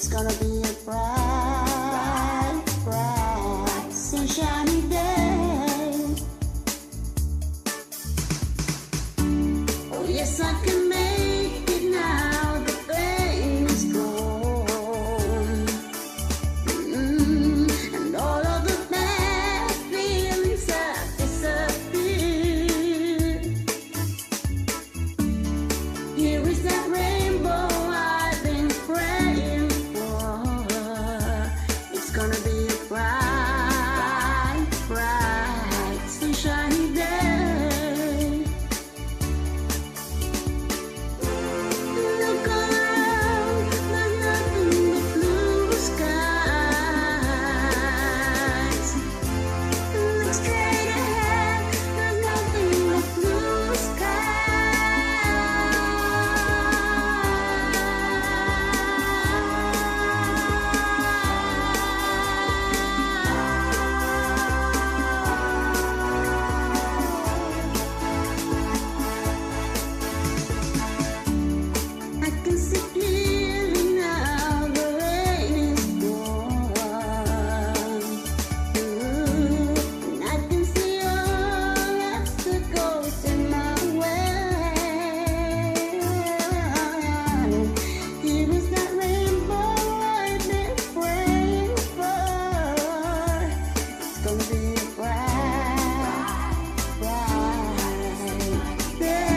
It's gonna be a bright, bright, sunshiny day. Oh yes, I can make it now. The pain is gone, and all of the bad feelings have disappeared. Here is that rainbow I've been praying for. It's gonna be a bright, bright, sunshiny day. Look around, there's nothing but blue skies. Look straight ahead, there's nothing but blue I can see clearly now, the rain is gone. And I can see all obstacles in my way. Here is that rainbow I've been praying for. It's gonna be a bright, bright day.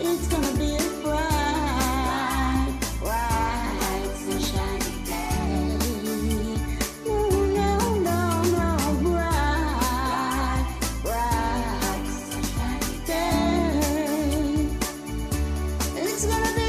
It's gonna be a bright, bright, sunshiny day. No, no, no, no, bright, bright, sunshiny day. It's gonna be